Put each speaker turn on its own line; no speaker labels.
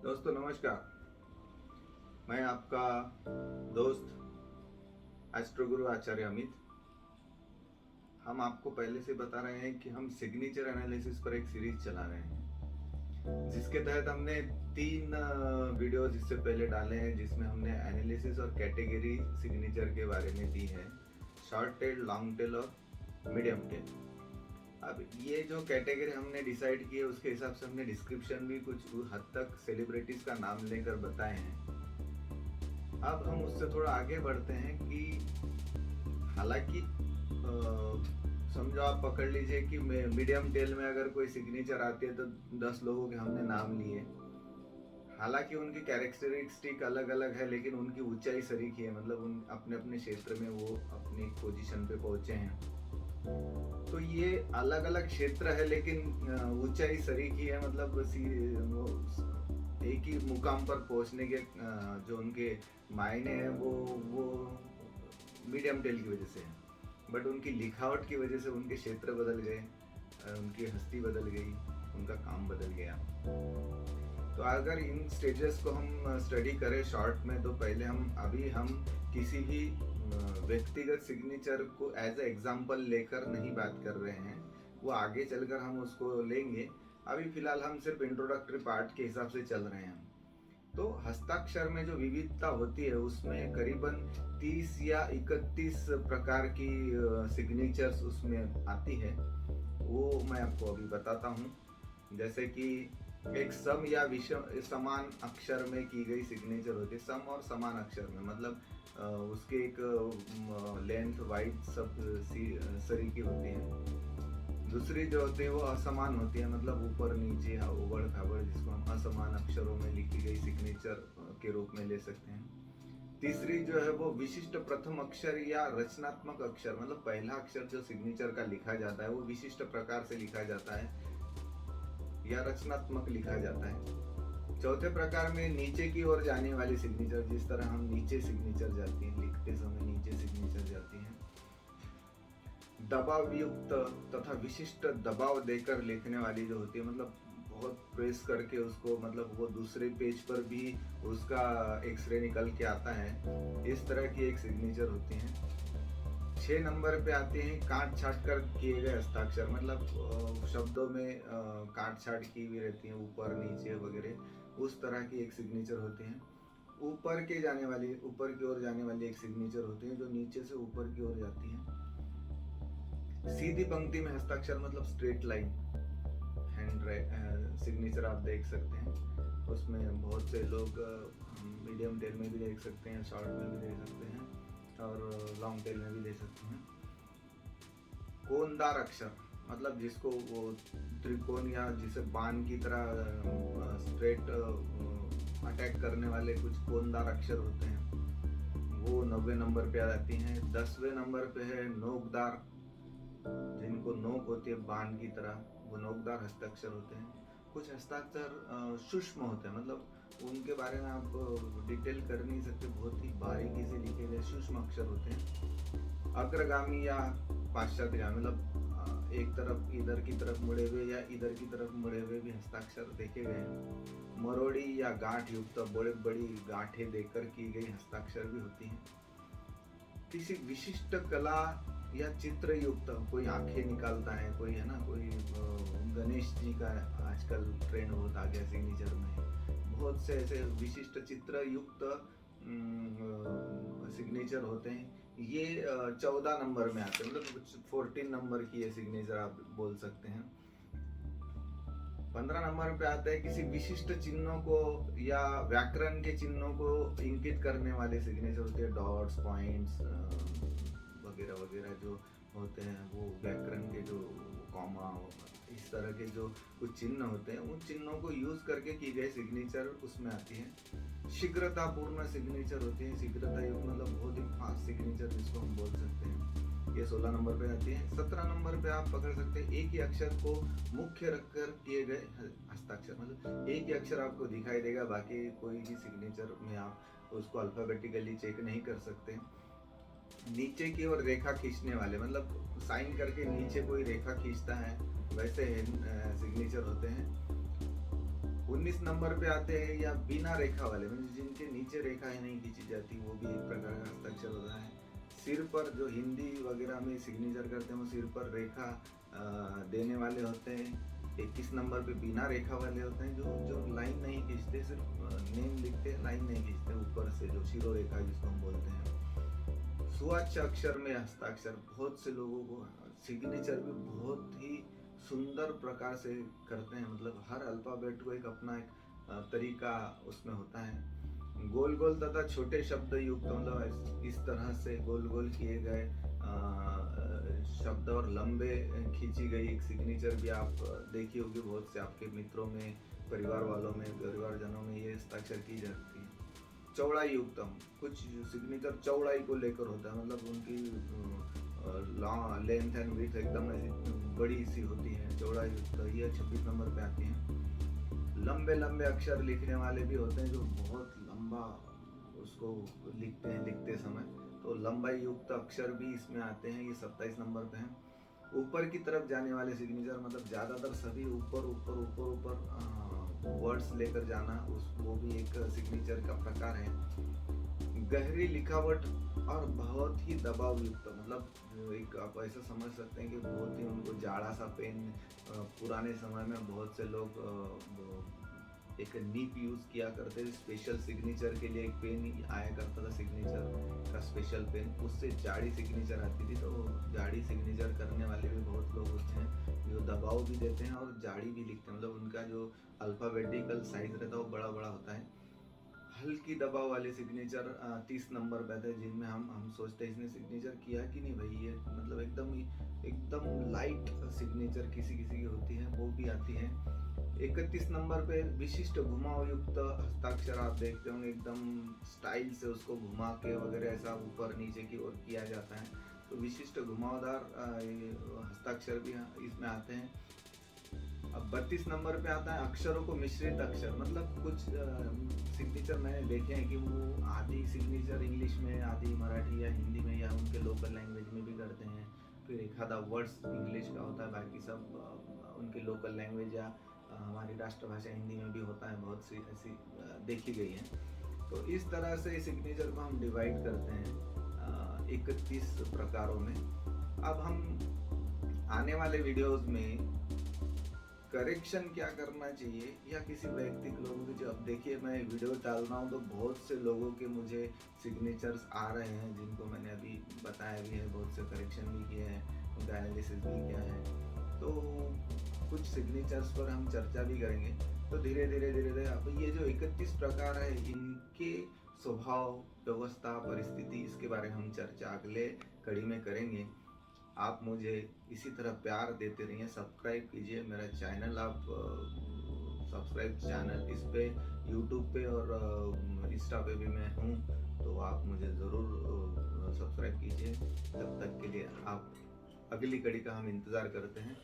दोस्तों नमस्कार। मैं आपका दोस्त एस्ट्रो गुरु आचार्य अमित। हम आपको पहले से बता रहे हैं कि हम सिग्नेचर एनालिसिस पर एक सीरीज चला रहे हैं, जिसके तहत हमने 3 वीडियोस इससे पहले डाले हैं, जिसमें हमने एनालिसिस और कैटेगरी सिग्नेचर के बारे में दी है, शॉर्ट टेल, लॉन्ग टेल और मीडियम टेल। अब ये जो कैटेगरी हमने डिसाइड की है, उसके हिसाब से हमने डिस्क्रिप्शन भी कुछ हद तक सेलिब्रिटीज का नाम लेकर बताए हैं। अब हम उससे थोड़ा आगे बढ़ते हैं कि हालांकि समझो आप पकड़ लीजिए कि मीडियम टेल में अगर कोई सिग्नेचर आती है तो 10 लोगों के हमने नाम लिए। हालांकि उनकी कैरेक्टरिस्टिक अलग अलग है, लेकिन उनकी ऊंचाई सरीख है, मतलब उन अपने अपने क्षेत्र में वो अपनी पोजीशन पे पहुंचे हैं। तो ये अलग अलग क्षेत्र है, लेकिन ऊंचाई सरीख ही है, मतलब एक ही मुकाम पर पहुंचने के जो उनके मायने हैं वो मीडियम टेल की वजह से है। बट उनकी लिखावट की वजह से उनके क्षेत्र बदल गए, उनकी हस्ती बदल गई, उनका काम बदल गया। तो अगर इन स्टेजेस को हम स्टडी करें शॉर्ट में, तो पहले हम किसी भी व्यक्तिगत सिग्नेचर को एज ए एग्जाम्पल लेकर नहीं बात कर रहे हैं, वो आगे चलकर हम उसको लेंगे। अभी फिलहाल हम सिर्फ इंट्रोडक्टरी पार्ट के हिसाब से चल रहे हैं। तो हस्ताक्षर में जो विविधता होती है, उसमें करीबन 30 या 31 प्रकार की सिग्नेचर्स उसमें आती है। वो मैं आपको अभी बताता हूँ। जैसे कि एक सम या विषम समान अक्षर में की गई सिग्नेचर होती है। सम और समान अक्षर में मतलब उसके एक लेंथ वाइड सब सरीकी होती है। दूसरी जो होती है वो असमान होती है, मतलब ऊपर नीचे उबड़ खाबड़, जिसको हम असमान अक्षरों में लिखी गई सिग्नेचर के रूप में ले सकते हैं। तीसरी जो है वो विशिष्ट प्रथम अक्षर या रचनात्मक अक्षर, मतलब पहला अक्षर जो सिग्नेचर का लिखा जाता है वो विशिष्ट प्रकार से लिखा जाता है या रचनात्मक लिखा जाता है। चौथे प्रकार में नीचे की ओर जाने वाली सिग्नेचर, जिस तरह हम नीचे सिग्नेचर जाती है, लिखते समय नीचे सिग्नेचर जाती है। दबाव युक्त तथा विशिष्ट दबाव देकर लिखने वाली जो होती है, मतलब बहुत प्रेस करके उसको, मतलब वो दूसरे पेज पर भी उसका एक्सरे निकल के आता है, इस तरह की एक सिग्नेचर होती है। 6 नंबर पे आते हैं काट छाट कर किए गए हस्ताक्षर, मतलब शब्दों में काट छाट की हुई रहती है, ऊपर नीचे वगैरह, उस तरह की एक सिग्नेचर होती है। ऊपर की ओर जाने वाली एक सिग्नेचर होती है, जो नीचे से ऊपर की ओर जाती है। सीधी पंक्ति में हस्ताक्षर, मतलब स्ट्रेट लाइन हैंड सिग्नेचर आप देख सकते हैं। उसमें बहुत से लोग मीडियम टेल में भी देख सकते हैं, शॉर्ट में भी देख सकते हैं और लॉन्ग टेल में भी देख सकते हैं। कोनदार अक्षर, मतलब जिसको वो त्रिकोण या जिसे बाण की तरह स्ट्रेट अटैक करने वाले कुछ कोनदार अक्षर होते हैं, वो 90 नंबर पे आ जाती हैं। 10वें नंबर पे है नोकदार, जिनको नोक होती है बाण की तरह, वो नोकदार हस्ताक्षर होते हैं। कुछ हस्ताक्षर सूक्ष्म होते हैं, मतलब उनके बारे में आप डिटेल कर नहीं सकते, बहुत ही बारीकी से लिखे गए सूक्ष्म अक्षर होते हैं। अग्रगामी या पाश्चात्यगामी, मतलब एक तरफ इधर की तरफ मुड़े हुए या इधर की तरफ मुड़े हुए भी हस्ताक्षर देखे गए हैं। मरोड़ी या गांठ युक्त, बड़े बड़ी गांठें देकर की गई हस्ताक्षर भी होती हैं। किसी विशिष्ट कला या चित्र युक्त, कोई आंखें निकालता है, कोई है ना, कोई गणेश जी का आजकल ट्रेंड बहुत आ गया सिग्नेचर में, बहुत से ऐसे विशिष्ट चित्र युक्त सिग्नेचर होते हैं। ये 14 नंबर में आते हैं, मतलब 14 नंबर की ये सिग्नेचर आप बोल सकते हैं। 15 नंबर पे आता है किसी विशिष्ट चिन्हों को या व्याकरण के चिन्हों को इंगित करने वाले सिग्नेचर होते हैं। डॉट्स, पॉइंट्स वगैरह वगैरह जो होते हैं, वो व्याकरण के जो कॉमा, इस तरह के जो कुछ चिन्ह होते हैं, उन चिन्हों को यूज करके की गई सिग्नेचर उसमें आती है। शीघ्रतापूर्ण सिग्नेचर होती है, शीघ्रता युक्त, मतलब बहुत ही फास्ट सिग्नेचर जिसको हम बोल सकते हैं, ये 16 नंबर पे आती है। 17 नंबर पे आप पकड़ सकते हैं एक ही अक्षर को मुख्य रखकर किए गए हस्ताक्षर, मतलब एक ही अक्षर आपको दिखाई देगा, बाकी कोई भी सिग्नेचर में आप उसको अल्फाबेटिकली चेक नहीं कर सकते। नीचे की ओर रेखा खींचने वाले, मतलब साइन करके नीचे कोई रेखा खींचता है, वैसे सिग्नेचर होते हैं। 19 नंबर पे आते हैं या बिना रेखा वाले, मतलब जिनके नीचे रेखा ही नहीं खींची जाती, वो भी एक प्रकार का हस्ताक्षर होता है। सिर पर जो हिंदी वगैरह में सिग्नेचर करते हैं वो सिर पर रेखा देने वाले होते हैं। 21 नंबर पे बिना रेखा वाले होते हैं, जो जो लाइन नहीं खींचते, सिर्फ नेम लिखते हैं, लाइन नहीं खींचते ऊपर से, जो शिरो रेखा जिसको हम बोलते हैं। सुवाच्य अक्षर में हस्ताक्षर, बहुत से लोगों को सिग्नेचर भी बहुत ही सुंदर प्रकार से करते हैं, मतलब हर अल्फाबेट को एक अपना एक तरीका उसमें होता है। गोल गोल तथा छोटे शब्द युक्त, मतलब इस तरह से गोल गोल किए गए शब्द और लंबे खींची गई एक सिग्नेचर भी आप देखी होगी बहुत से आपके मित्रों में, परिवार वालों में, परिवारजनों में ये हस्ताक्षर की जाती है। चौड़ाई युक्तम, कुछ सिग्नेचर चौड़ाई को लेकर होता है, मतलब उनकी लेंथ एंड विड्थ एकदम बड़ी सी होती है, चौड़ाई युक्त, ये 26 नंबर पे आती है। लंबे लंबे अक्षर लिखने वाले भी होते हैं, जो बहुत लंबा उसको लिखते हैं लिखते समय, तो लंबाई युक्त अक्षर भी इसमें आते हैं, ये 27 नंबर पे हैं। ऊपर की तरफ जाने वाले सिग्नेचर, मतलब ज़्यादातर सभी ऊपर ऊपर ऊपर ऊपर वर्ड्स लेकर जाना, उस वो भी एक सिग्नेचर का प्रकार है। गहरी लिखावट और बहुत ही दबाव युक्त, मतलब एक आप ऐसा समझ सकते हैं कि बहुत ही उनको जाड़ा सा पेन, पुराने समय में बहुत से लोग एक नीप यूज किया करते थे स्पेशल सिग्नेचर के लिए, एक पेन आया करता था सिग्नेचर का स्पेशल पेन, उससे जाड़ी सिग्नेचर आती थी। तो जाड़ी सिग्नेचर करने वाले भी बहुत लोग होते हैं, जो दबाव भी देते हैं और जाड़ी भी लिखते हैं, मतलब उनका जो अल्फाबेटिकल साइज रहता है वो बड़ा बड़ा होता है। हल्की दबाव वाले सिग्नेचर 30 नंबर पे आते हैं, जिनमें हम सोचते हैं इसने सिग्नेचर किया कि नहीं भाई, ये मतलब एकदम लाइट सिग्नेचर किसी किसी की होती है, वो भी आती है। 31 नंबर पे विशिष्ट घुमाव युक्त हस्ताक्षर आप देखते होंगे, एकदम स्टाइल से उसको घुमा के वगैरह ऐसा ऊपर नीचे की ओर किया जाता है, तो विशिष्ट घुमावदार हस्ताक्षर भी इसमें आते हैं। अब 32 नंबर पे आता है अक्षरों को मिश्रित अक्षर, मतलब कुछ सिग्नेचर मैंने देखे हैं कि वो आधी सिग्नेचर इंग्लिश में, आधी मराठी या हिंदी में या उनके लोकल लैंग्वेज में भी करते हैं, फिर एक आधा वर्ड्स इंग्लिश का होता है, बाकी सब उनके लोकल लैंग्वेज या हमारी राष्ट्रभाषा हिंदी में भी होता है, बहुत सी ऐसी देखी गई है। तो इस तरह से सिग्नेचर को हम डिवाइड करते हैं 31 प्रकारों में। अब हम आने वाले वीडियोस में करेक्शन क्या करना चाहिए, या किसी व्यक्ति के लोगों की, जो अब देखिए मैं वीडियो डाल रहा हूँ तो बहुत से लोगों के मुझे सिग्नेचर्स आ रहे हैं, जिनको मैंने अभी बताया भी है, बहुत से करेक्शन भी किए हैं, उनका एनालिसिस भी किया है, तो कुछ सिग्नेचर्स पर हम चर्चा भी करेंगे। तो धीरे धीरे अब ये जो 31 प्रकार है, इनके स्वभाव, व्यवस्था, परिस्थिति, इसके बारे में हम चर्चा अगले कड़ी में करेंगे। आप मुझे इसी तरह प्यार देते रहिए, सब्सक्राइब कीजिए मेरा चैनल, आप सब्सक्राइब चैनल इस पे यूट्यूब पे और इंस्टा पे भी मैं हूँ, तो आप मुझे ज़रूर सब्सक्राइब कीजिए। तब तक के लिए आप अगली कड़ी का हम इंतज़ार करते हैं।